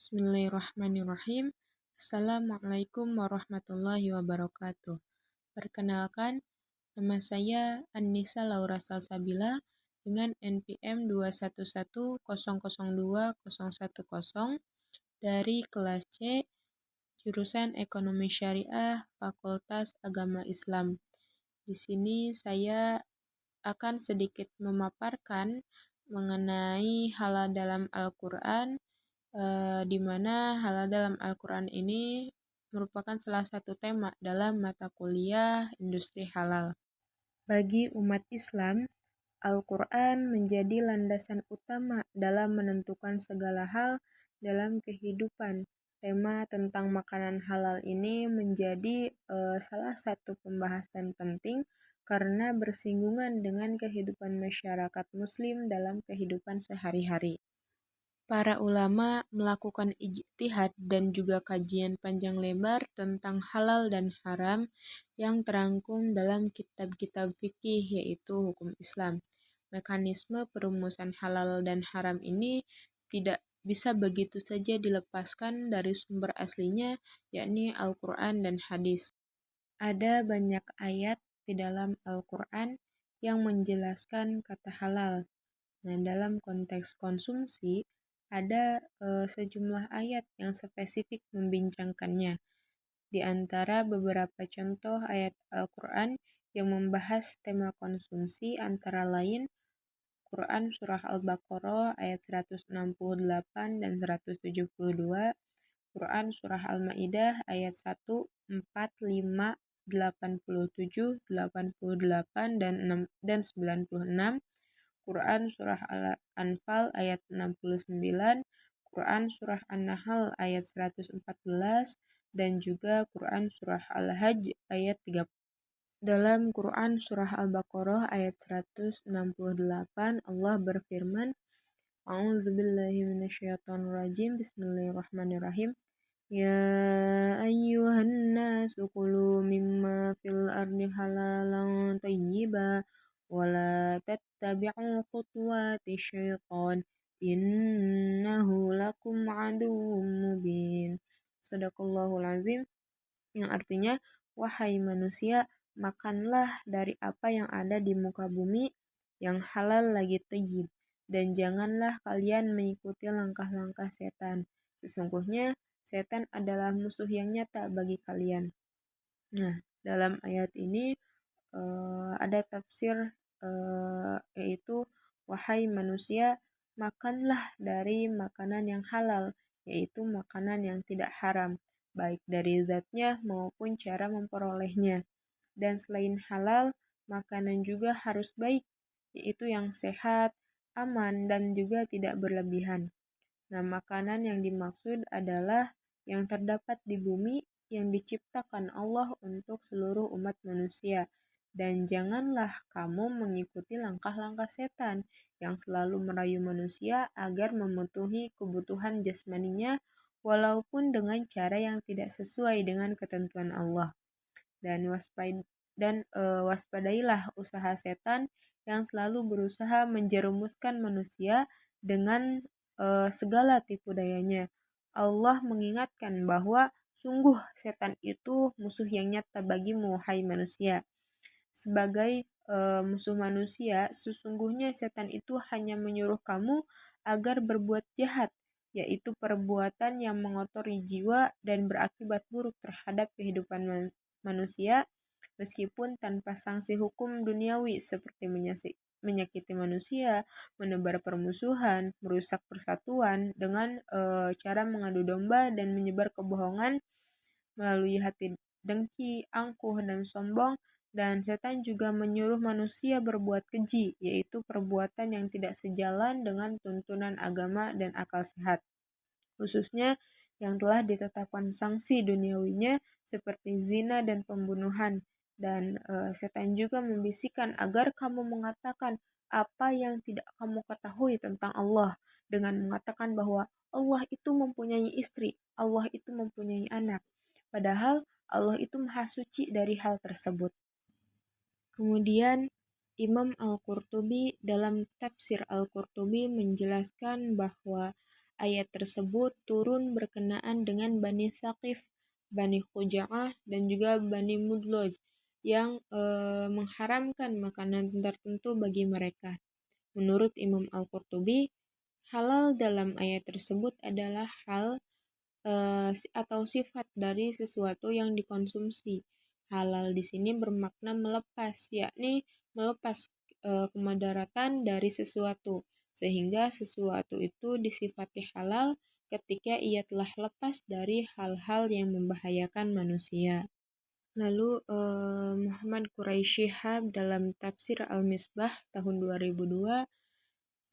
Bismillahirrahmanirrahim. Assalamualaikum warahmatullahi wabarakatuh. Perkenalkan, nama saya Annisa Laura Salsabila dengan NPM 211002010 dari kelas C, jurusan Ekonomi Syariah, Fakultas Agama Islam. Di sini saya akan sedikit memaparkan mengenai halal dalam Al-Quran, di mana halal dalam Al-Quran ini merupakan salah satu tema dalam mata kuliah industri halal. Bagi umat Islam, Al-Quran menjadi landasan utama dalam menentukan segala hal dalam kehidupan. Tema tentang makanan halal ini menjadi salah satu pembahasan penting karena bersinggungan dengan kehidupan masyarakat Muslim dalam kehidupan sehari-hari. Para ulama melakukan ijtihad dan juga kajian panjang lebar tentang halal dan haram yang terangkum dalam kitab-kitab fikih yaitu hukum Islam. Mekanisme perumusan halal dan haram ini tidak bisa begitu saja dilepaskan dari sumber aslinya, yakni Al-Quran dan hadis. Ada banyak ayat di dalam Al-Quran yang menjelaskan kata halal. Nah, dalam konteks konsumsi, ada sejumlah ayat yang spesifik membincangkannya. Di antara beberapa contoh ayat Al-Quran yang membahas tema konsumsi antara lain Quran Surah Al-Baqarah ayat 168 dan 172, Quran Surah Al-Ma'idah ayat 1, 4, 5, 87, 88, dan 96, Quran Surah Al-Anfal ayat 69, Quran Surah An-Nahl ayat 114, dan juga Quran Surah Al-Hajj ayat 30. Dalam Quran Surah Al-Baqarah ayat 168, Allah berfirman, A'udzubillahi minasyaitonirrajim, Bismillahirrahmanirrahim. Ya ayyuhan nasu kulu mimma fil ardi halalan tayyiba wala tattabi'u khutuwati syaitan innahu lakum aduwwum mubin. Sadaqallahul azim, yang artinya, wahai manusia, makanlah dari apa yang ada di muka bumi yang halal lagi thayyib, dan janganlah kalian mengikuti langkah-langkah setan. Sesungguhnya setan adalah musuh yang nyata bagi kalian. Nah, dalam ayat ini ada tafsir yaitu wahai manusia, makanlah dari makanan yang halal, yaitu makanan yang tidak haram, baik dari zatnya maupun cara memperolehnya. Dan selain halal, makanan juga harus baik, yaitu yang sehat, aman, dan juga tidak berlebihan. Nah, makanan yang dimaksud adalah yang terdapat di bumi yang diciptakan Allah untuk seluruh umat manusia. Dan janganlah kamu mengikuti langkah-langkah setan yang selalu merayu manusia agar memenuhi kebutuhan jasmaninya walaupun dengan cara yang tidak sesuai dengan ketentuan Allah. Dan waspadailah usaha setan yang selalu berusaha menjerumuskan manusia dengan segala tipu dayanya. Allah mengingatkan bahwa sungguh setan itu musuh yang nyata bagimu, hai manusia. Sebagai musuh manusia, sesungguhnya setan itu hanya menyuruh kamu agar berbuat jahat, yaitu perbuatan yang mengotori jiwa dan berakibat buruk terhadap kehidupan manusia, meskipun tanpa sanksi hukum duniawi seperti menyakiti manusia, menebar permusuhan, merusak persatuan dengan cara mengadu domba dan menyebar kebohongan melalui hati dengki, angkuh, dan sombong. Dan setan juga menyuruh manusia berbuat keji, yaitu perbuatan yang tidak sejalan dengan tuntunan agama dan akal sehat, khususnya yang telah ditetapkan sanksi duniawinya seperti zina dan pembunuhan. Dan setan juga membisikkan agar kamu mengatakan apa yang tidak kamu ketahui tentang Allah, dengan mengatakan bahwa Allah itu mempunyai istri, Allah itu mempunyai anak, padahal Allah itu maha suci dari hal tersebut. Kemudian Imam Al-Qurtubi dalam tafsir Al-Qurtubi menjelaskan bahwa ayat tersebut turun berkenaan dengan Bani Thaqif, Bani Khuza'ah, dan juga Bani Mudlaj yang mengharamkan makanan tertentu bagi mereka. Menurut Imam Al-Qurtubi, halal dalam ayat tersebut adalah hal atau sifat dari sesuatu yang dikonsumsi. Halal di sini bermakna melepas, yakni melepas kemudaratan dari sesuatu, sehingga sesuatu itu disifati halal ketika ia telah lepas dari hal-hal yang membahayakan manusia. Lalu Muhammad Quraisy Shihab dalam tafsir Al-Misbah tahun 2002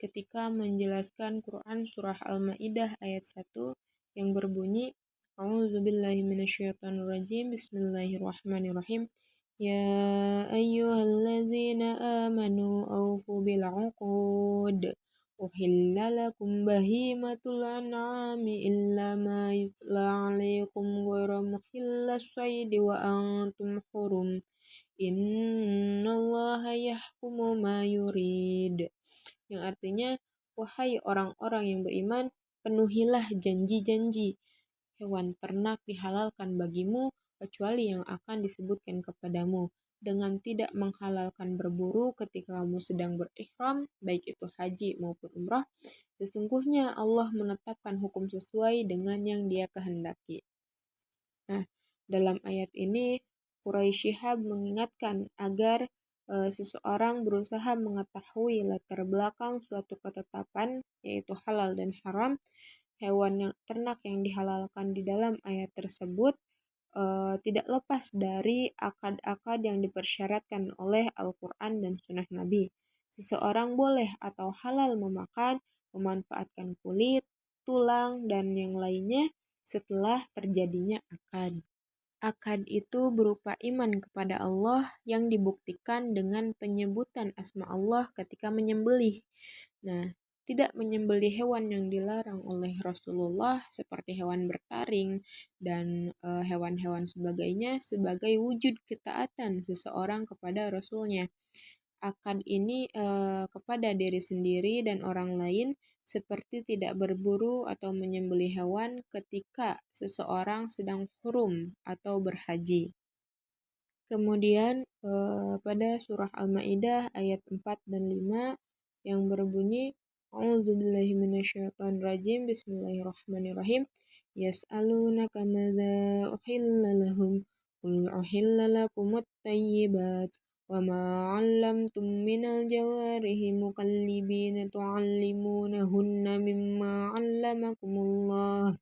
ketika menjelaskan Quran surah Al-Maidah ayat 1 yang berbunyi A'udzubillahi minasyaitonirrajim Bismillahirrahmanirrahim Ya ayyuhalladzina amanu awfu bil 'uqud uhilla lakum bahimatul an'ami illa ma yutla 'alaikum ghairu muhillas saydi wa antum hurum innallaha yahkumu ma yurid, yang artinya, wahai orang-orang yang beriman, penuhilah janji-janji. Hewan ternak dihalalkan bagimu, kecuali yang akan disebutkan kepadamu, dengan tidak menghalalkan berburu ketika kamu sedang berihram, baik itu haji maupun umrah. Sesungguhnya Allah menetapkan hukum sesuai dengan yang Dia kehendaki. Nah, dalam ayat ini, Quraisy Shihab mengingatkan agar seseorang berusaha mengetahui latar belakang suatu ketetapan, yaitu halal dan haram. Hewan ternak yang dihalalkan di dalam ayat tersebut tidak lepas dari akad-akad yang dipersyaratkan oleh Al-Quran dan Sunnah Nabi. Seseorang boleh atau halal memakan, memanfaatkan kulit, tulang, dan yang lainnya setelah terjadinya akad. Akad itu berupa iman kepada Allah yang dibuktikan dengan penyebutan asma Allah ketika menyembelih. Nah, tidak menyembelih hewan yang dilarang oleh Rasulullah seperti hewan bertaring dan hewan-hewan sebagainya sebagai wujud ketaatan seseorang kepada Rasulnya. Akad ini kepada diri sendiri dan orang lain seperti tidak berburu atau menyembelih hewan ketika seseorang sedang hurum atau berhaji. Kemudian pada surah Al-Maidah ayat 4 dan 5 yang berbunyi A'udzubillahi minasyaitonirrajim Bismillahirrahmanirrahim Yas'alunaka madza uhilla lahum qul uhilla lakumut thayyibat وما علمتم من الجوارح مكلبين تعلمونهن مما علمكم الله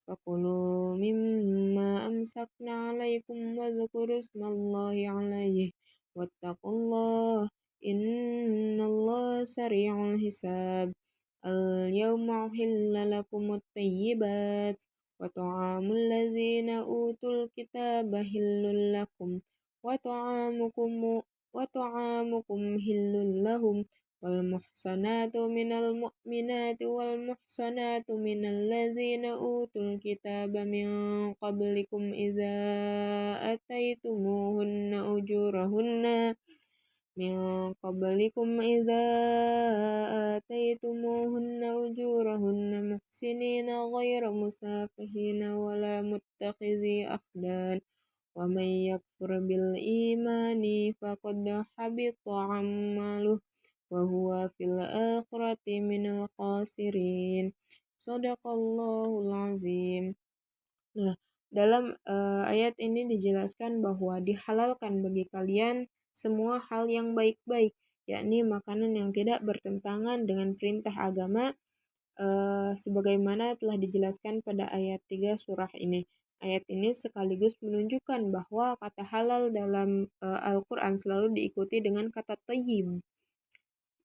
فكلوا مما أمسكنا عليكم واذكروا اسم الله عليه واتقوا الله إن الله سريع الحساب اليوم أحل لكم الطيبات وطعام الذين أوتوا الكتاب حل لكم وطعامكم حل لهم والمحصنات من المؤمنات والمحصنات من الذين أوتوا الكتاب من قبلكم إذا آتيتموهن أجورهن محسنين غير مسافحين ولا متخذي أخدان ومن يكفر بالإيمان فقد حبط عمله وهو في الآخرة من الخاسرين Sadaqallahul Azim. Nah, dalam ayat ini dijelaskan bahwa dihalalkan bagi kalian semua hal yang baik-baik, yakni makanan yang tidak bertentangan dengan perintah agama sebagaimana telah dijelaskan pada ayat 3 surah ini. Ayat ini sekaligus menunjukkan bahwa kata halal dalam Al-Quran selalu diikuti dengan kata thayyib.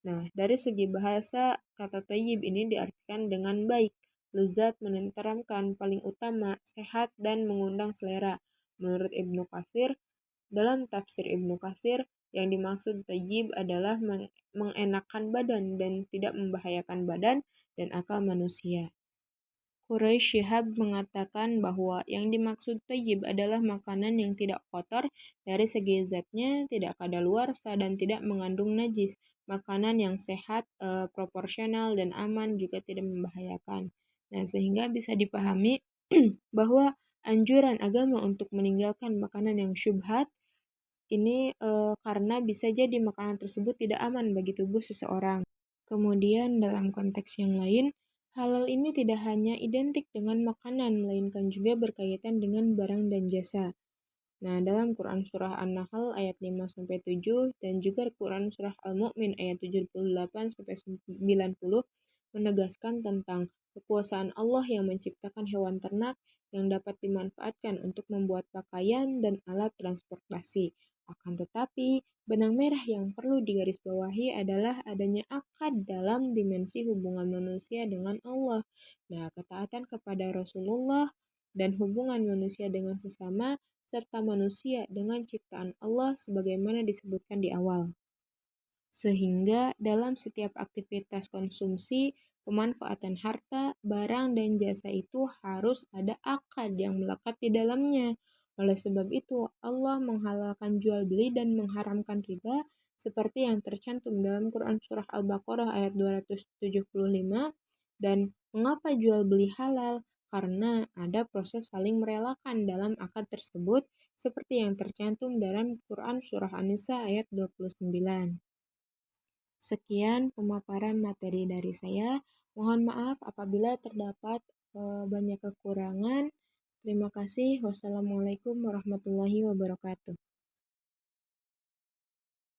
Nah, dari segi bahasa, kata thayyib ini diartikan dengan baik, lezat, menenteramkan, paling utama, sehat, dan mengundang selera. Menurut Ibnu Katsir, dalam tafsir Ibnu Katsir, yang dimaksud thayyib adalah mengenakan badan dan tidak membahayakan badan dan akal manusia. Quraisy Shihab mengatakan bahwa yang dimaksud thayyib adalah makanan yang tidak kotor dari segi zatnya, tidak kadaluarsa dan tidak mengandung najis. Makanan yang sehat, proporsional dan aman juga tidak membahayakan. Nah, sehingga bisa dipahami bahwa anjuran agama untuk meninggalkan makanan yang syubhat ini karena bisa jadi makanan tersebut tidak aman bagi tubuh seseorang. Kemudian dalam konteks yang lain, halal ini tidak hanya identik dengan makanan, melainkan juga berkaitan dengan barang dan jasa. Nah, dalam Quran Surah An-Nahl ayat 5-7 dan juga Quran Surah Al-Mu'min ayat 78-90 menegaskan tentang kekuasaan Allah yang menciptakan hewan ternak yang dapat dimanfaatkan untuk membuat pakaian dan alat transportasi. Akan tetapi, benang merah yang perlu digarisbawahi adalah adanya akad dalam dimensi hubungan manusia dengan Allah. Nah, ketaatan kepada Rasulullah dan hubungan manusia dengan sesama serta manusia dengan ciptaan Allah sebagaimana disebutkan di awal. Sehingga dalam setiap aktivitas konsumsi, pemanfaatan harta, barang, dan jasa itu harus ada akad yang melekat di dalamnya. Oleh sebab itu, Allah menghalalkan jual beli dan mengharamkan riba seperti yang tercantum dalam Quran Surah Al-Baqarah ayat 275. Dan mengapa jual beli halal? Karena ada proses saling merelakan dalam akad tersebut seperti yang tercantum dalam Quran Surah An-Nisa ayat 29. Sekian pemaparan materi dari saya. Mohon maaf apabila terdapat banyak kekurangan. Terima kasih. Wassalamualaikum warahmatullahi wabarakatuh.